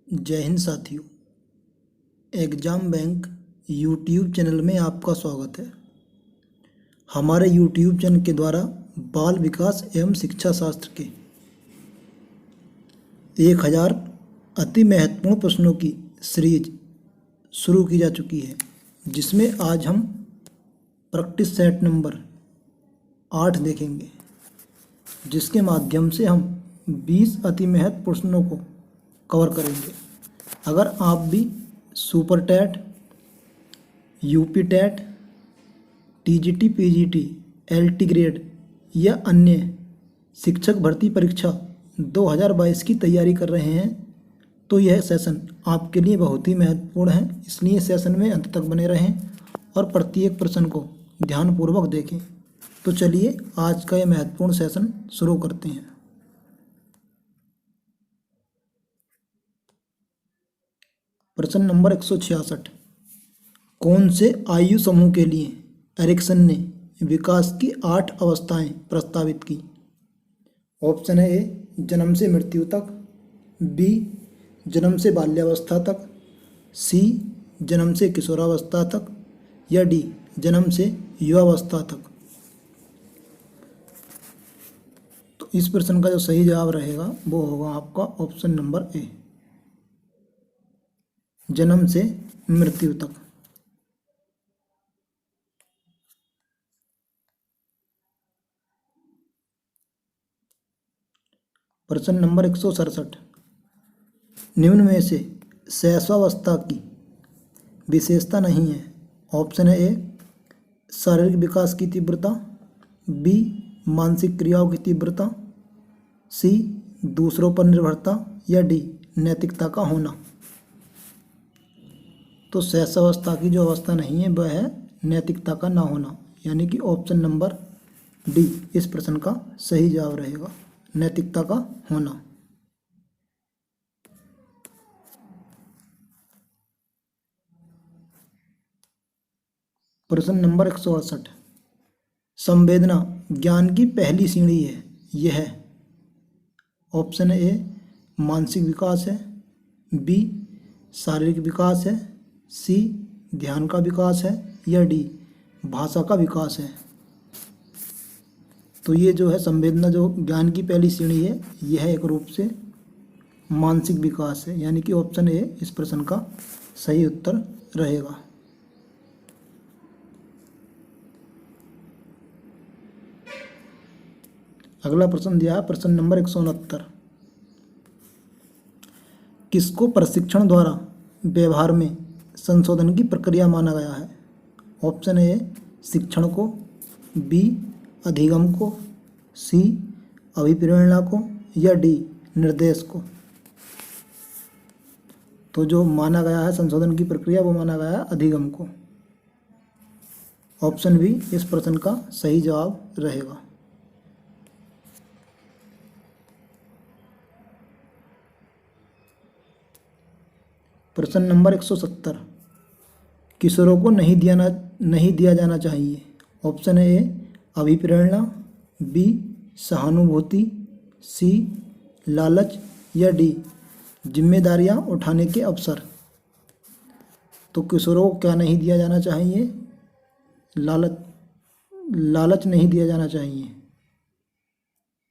जय हिंद साथियों। Exam bank YouTube channel में आपका स्वागत है। हमारे यूट्यूब चैनल के द्वारा बाल विकास एवं शिक्षा शास्त्र के 1000 अति महत्वपूर्ण प्रश्नों की सीरीज शुरू की जा चुकी है, जिसमें आज हम प्रैक्टिस सेट नंबर 8 देखेंगे, जिसके माध्यम से हम 20 अति महत्वपूर्ण प्रश्नों को कवर करेंगे। अगर आप भी super TET, UP TET, TGT, PGT, LT grade या अन्य शिक्षक भर्ती परीक्षा 2022 की तैयारी कर रहे हैं, तो यह सेशन आपके लिए बहुत ही महत्वपूर्ण है। इसलिए सेशन में अंत तक बने रहें और प्रत्येक प्रश्न को ध्यानपूर्वक देखें। तो चलिए आज का यह महत्वपूर्ण सेशन शुरू करते हैं। प्रश्न नंबर 166। कौन से आयु समूह के लिए एरिक्सन ने विकास की 8 अवस्थाएं प्रस्तावित की? ऑप्शन है ए जन्म से मृत्यु तक, बी जन्म से बाल्यावस्था तक, सी जन्म से किशोरावस्था तक या डी जन्म से युवावस्था तक। तो इस प्रश्न का जो सही जवाब रहेगा वो होगा आपका ऑप्शन नंबर ए, जन्म से मृत्यु तक। प्रश्न नंबर 167। निम्न में से शैशवावस्था की विशेषता नहीं है। ऑप्शन है ए शारीरिक विकास की तीव्रता, बी मानसिक क्रियाओं की तीव्रता, सी दूसरों पर निर्भरता या डी नैतिकता का होना। तो शैशवावस्था की जो अवस्था नहीं है वह है नैतिकता का ना होना, यानी कि ऑप्शन नंबर डी इस प्रश्न का सही जवाब रहेगा, नैतिकता का होना। प्रश्न नंबर 168। संवेदना ज्ञान की पहली सीढ़ी है, यह ऑप्शन ए मानसिक विकास है, बी शारीरिक विकास है, सी ध्यान का विकास है या डी भाषा का विकास है। तो ये जो है संवेदना जो ज्ञान की पहली सीढ़ी है, यह एक रूप से मानसिक विकास है, यानी कि ऑप्शन ए इस प्रश्न का सही उत्तर रहेगा। अगला प्रश्न दिया है प्रश्न नंबर 169। किसको प्रशिक्षण द्वारा व्यवहार में संशोधन की प्रक्रिया माना गया है? ऑप्शन ए शिक्षण को, बी अधिगम को, सी अभिप्रेरणा को या डी निर्देश को। तो जो माना गया है संशोधन की प्रक्रिया वो माना गया है अधिगम को। ऑप्शन बी इस प्रश्न का सही जवाब रहेगा। प्रश्न नंबर 170। किशोरों को नहीं दिया जाना चाहिए। ऑप्शन ए अभिप्रेरणा, बी सहानुभूति, सी लालच या डी जिम्मेदारियां उठाने के अवसर। तो किशोरों को क्या नहीं दिया जाना चाहिए? लालच नहीं दिया जाना चाहिए।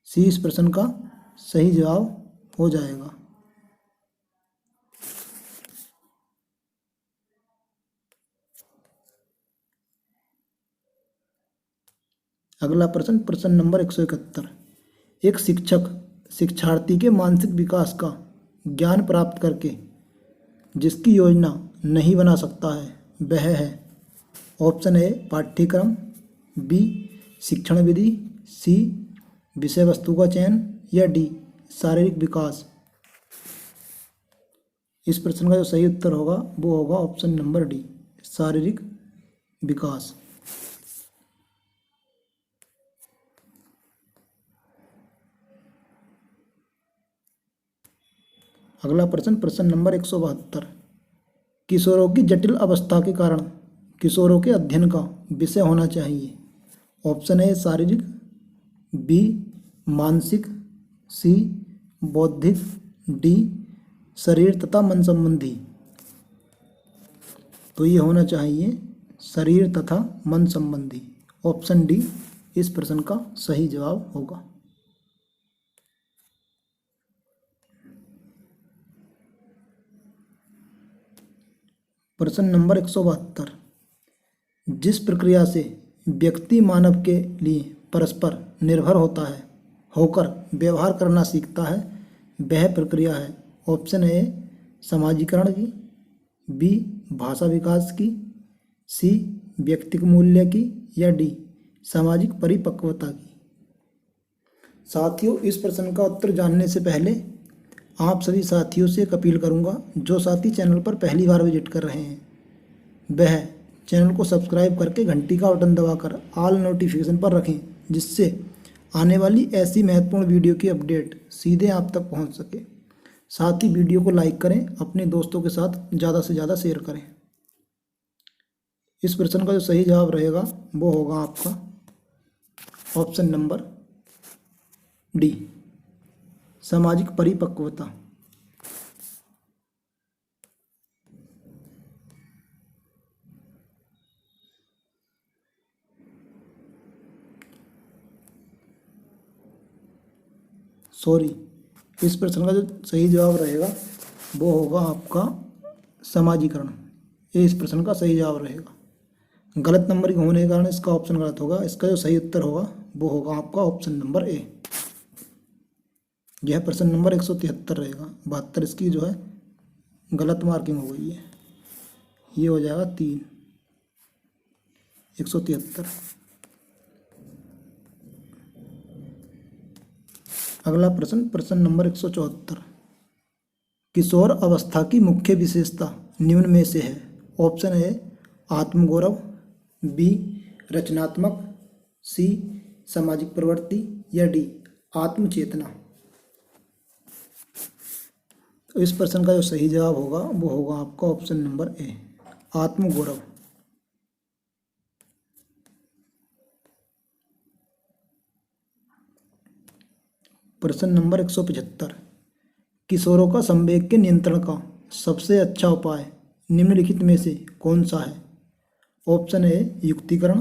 सी इस प्रश्न का सही जवाब हो जाएगा। अगला प्रश्न प्रश्न नंबर 171। एक शिक्षक शिक्षार्थी के मानसिक विकास का ज्ञान प्राप्त करके जिसकी योजना नहीं बना सकता है वह है। ऑप्शन ए पाठ्यक्रम, बी शिक्षण विधि, सी विषय वस्तु का चयन या डी शारीरिक विकास। इस प्रश्न का जो सही उत्तर होगा वो होगा ऑप्शन नंबर डी शारीरिक विकास। अगला प्रश्न प्रश्न नंबर 172। किशोरों की जटिल अवस्था के कारण किशोरों के अध्ययन का विषय होना चाहिए। ऑप्शन ए शारीरिक, बी मानसिक, सी बौद्धिक, डी शरीर तथा मन संबंधी। तो ये होना चाहिए शरीर तथा मन संबंधी। ऑप्शन डी इस प्रश्न का सही जवाब होगा। प्रश्न नंबर 172। जिस प्रक्रिया से व्यक्ति मानव के लिए परस्पर निर्भर होता है होकर व्यवहार करना सीखता है वह प्रक्रिया है। ऑप्शन ए समाजीकरण की, बी भाषा विकास की, सी व्यक्तिगत मूल्य की, या डी सामाजिक परिपक्वता की। साथियों, इस प्रश्न का उत्तर जानने से पहले आप सभी साथियों से एक अपील करूंगा, जो साथी चैनल पर पहली बार विजिट कर रहे हैं वह चैनल को सब्सक्राइब करके घंटी का बटन दबाकर ऑल नोटिफिकेशन पर रखें, जिससे आने वाली ऐसी महत्वपूर्ण वीडियो की अपडेट सीधे आप तक पहुंच सके। साथ ही वीडियो को लाइक करें, अपने दोस्तों के साथ ज़्यादा से ज़्यादा शेयर करें। इस प्रश्न का जो सही जवाब रहेगा वो होगा आपका ऑप्शन नंबर डी सामाजिक परिपक्वता। सॉरी, इस प्रश्न का जो सही जवाब रहेगा वो होगा आपका समाजीकरण। ये इस प्रश्न का सही जवाब रहेगा। गलत नंबरिंग होने के कारण इसका ऑप्शन गलत होगा। इसका जो सही उत्तर होगा वो होगा आपका ऑप्शन नंबर ए। यह प्रश्न नंबर 173 रहेगा। 72 इसकी जो है गलत मार्किंग हो गई है। ये हो जाएगा 3, 173। अगला प्रश्न, प्रश्न नंबर 174। किशोर अवस्था की मुख्य विशेषता निम्न में से है। ऑप्शन ए आत्मगौरव, बी रचनात्मक, सी सामाजिक प्रवृत्ति, या डी आत्मचेतना। तो इस प्रश्न का जो सही जवाब होगा वो होगा आपका ऑप्शन नंबर ए आत्मगौरव। प्रश्न नंबर 175। किशोरों का संवेग के नियंत्रण का सबसे अच्छा उपाय निम्नलिखित में से कौन सा है। ऑप्शन ए युक्तिकरण,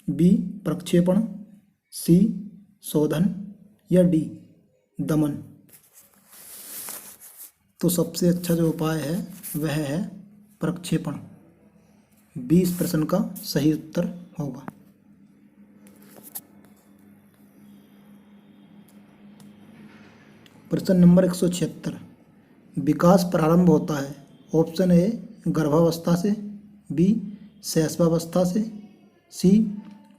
बी प्रक्षेपण, सी शोधन, या डी दमन। तो सबसे अच्छा जो उपाय है वह है प्रक्षेपण। बी इस प्रश्न का सही उत्तर होगा। प्रश्न नंबर 176। विकास प्रारंभ होता है। ऑप्शन ए गर्भावस्था से, बी शैशवावस्था से, सी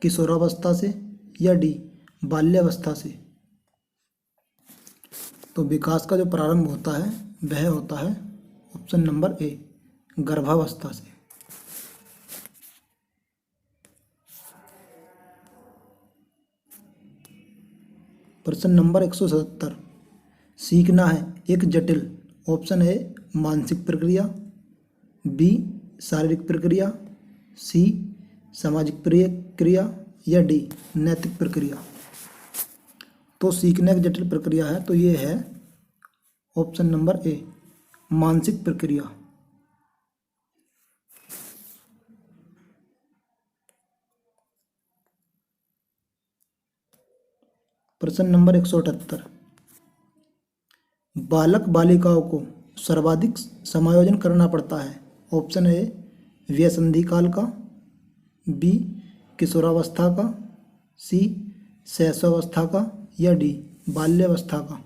किशोरावस्था से, या डी बाल्यावस्था से। तो विकास का जो प्रारंभ होता है वह होता है ऑप्शन नंबर ए गर्भावस्था से। प्रश्न नंबर 177। सीखना है एक जटिल। ऑप्शन ए मानसिक प्रक्रिया, बी शारीरिक प्रक्रिया, सी सामाजिक प्रक्रिया, या डी नैतिक प्रक्रिया। तो सीखने की जटिल प्रक्रिया है तो ये है ऑप्शन नंबर ए मानसिक प्रक्रिया। प्रश्न नंबर 178। बालक बालिकाओं को सर्वाधिक समायोजन करना पड़ता है। ऑप्शन ए व्यसंधि काल का, बी किशोरावस्था का, सी शैशवावस्था का, या डी बाल्यावस्था का।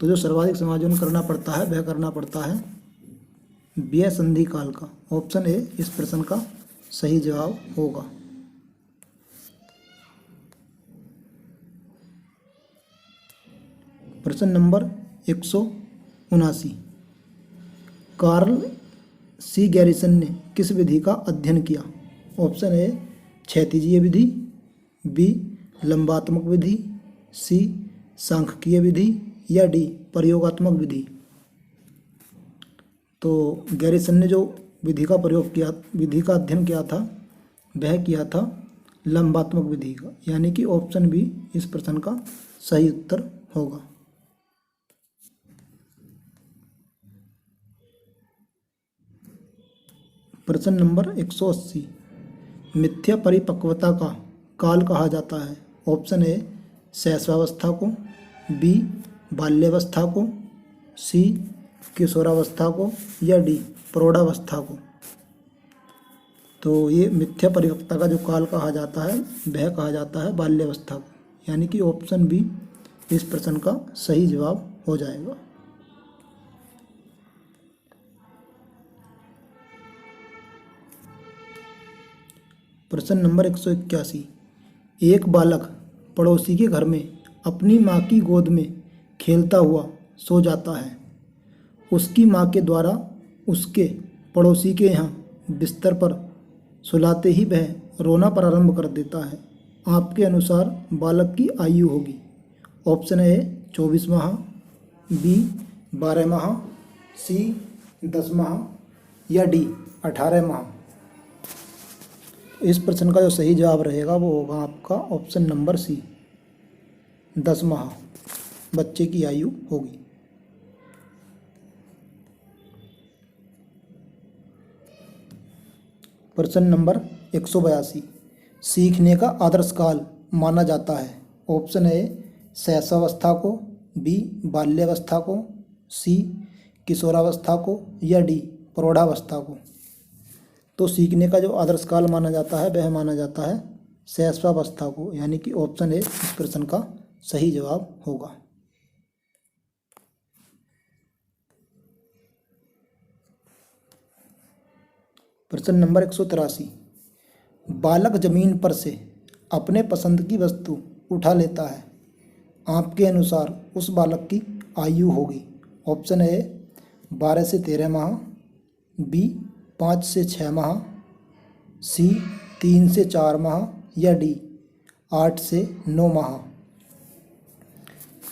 तो जो सर्वाधिक समायोजन करना पड़ता है वह करना पड़ता है व्यसंधि काल का। ऑप्शन ए इस प्रश्न का सही जवाब होगा। प्रश्न नंबर 179। कार्ल सी गैरिसन ने किस विधि का अध्ययन किया। ऑप्शन ए क्षैतिजीय विधि, बी लंबात्मक विधि, सी सांख्यिकीय विधि, या डी प्रयोगात्मक विधि। तो गैरिसन ने जो विधि का प्रयोग किया, विधि का अध्ययन किया था वह किया था लंबात्मक विधि का, यानी कि ऑप्शन बी इस प्रश्न का सही उत्तर होगा। प्रश्न नंबर 180, मिथ्या परिपक्वता का काल कहा जाता है। ऑप्शन ए शैशवावस्था को, बी बाल्यावस्था को, सी किशोरावस्था को, या डी प्रौढ़ावस्था को। तो ये मिथ्या परिपक्वता का जो काल कहा जाता है वह कहा जाता है बाल्यावस्था को, यानी कि ऑप्शन बी इस प्रश्न का सही जवाब हो जाएगा। प्रश्न नंबर 181, एक बालक पड़ोसी के घर में अपनी माँ की गोद में खेलता हुआ सो जाता है। उसकी माँ के द्वारा उसके पड़ोसी के यहाँ बिस्तर पर सुलाते ही वह रोना प्रारंभ कर देता है। आपके अनुसार बालक की आयु होगी। ऑप्शन ए 24 माह, बी 12 माह, सी 10 माह, या डी 18 माह। इस प्रश्न का जो सही जवाब रहेगा वो होगा आपका ऑप्शन नंबर सी 10 माह बच्चे की आयु होगी। प्रश्न नंबर 182, सीखने का आदर्श काल माना जाता है। ऑप्शन ए शैशवावस्था को, बी बाल्यावस्था को, सी किशोरावस्था को, या डी प्रौढ़ावस्था को। तो सीखने का जो आदर्श काल माना जाता है वह माना जाता है शैशवावस्था को, यानी कि ऑप्शन ए इस प्रश्न का सही जवाब होगा। प्रश्न नंबर 183, बालक जमीन पर से अपने पसंद की वस्तु उठा लेता है। आपके अनुसार उस बालक की आयु होगी। ऑप्शन ए 12 से 13 माह, बी 5 से 6 माह, सी 3 से 4 माह, या डी 8 से 9 माह।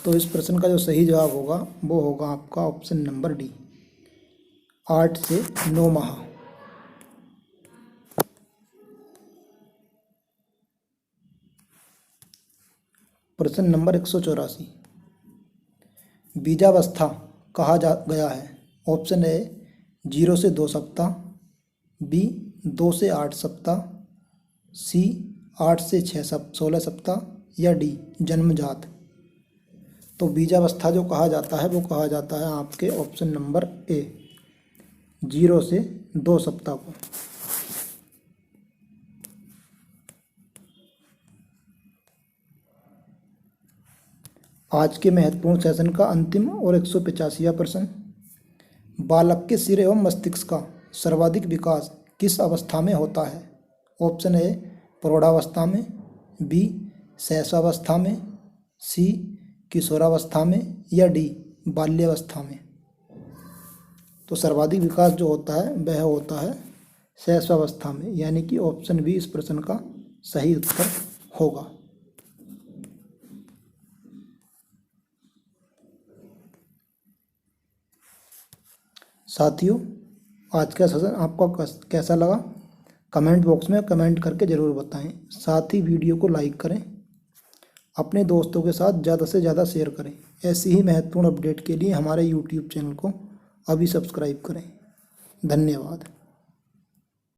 तो इस प्रश्न का जो सही जवाब होगा वो होगा आपका ऑप्शन नंबर डी 8 से 9 माह। प्रश्न नंबर 184, बीजावस्था कहा जा गया है। ऑप्शन ए 0 से 2 सप्ताह, बी 2 से 8 सप्ताह, सी 8 से 16 सप्ताह, या डी जन्मजात। तो बीजावस्था जो कहा जाता है वो कहा जाता है आपके ऑप्शन नंबर ए 0 से 2 सप्ताह को। आज के महत्वपूर्ण सेशन का अंतिम और 185वां प्रश्न, बालक के सिर एवं मस्तिष्क का सर्वाधिक विकास किस अवस्था में होता है। ऑप्शन ए प्रौढ़ावस्था में, बी शैशवावस्था में, सी किशोरावस्था में, या डी बाल्यावस्था में। तो सर्वाधिक विकास जो होता है वह होता है शैशवावस्था में, यानी कि ऑप्शन बी इस प्रश्न का सही उत्तर होगा। साथियों, आज का सेशन आपको कैसा लगा कमेंट बॉक्स में कमेंट करके ज़रूर बताएं। साथ ही वीडियो को लाइक करें, अपने दोस्तों के साथ ज़्यादा से ज़्यादा शेयर करें। ऐसी ही महत्वपूर्ण अपडेट के लिए हमारे YouTube चैनल को अभी सब्सक्राइब करें। धन्यवाद।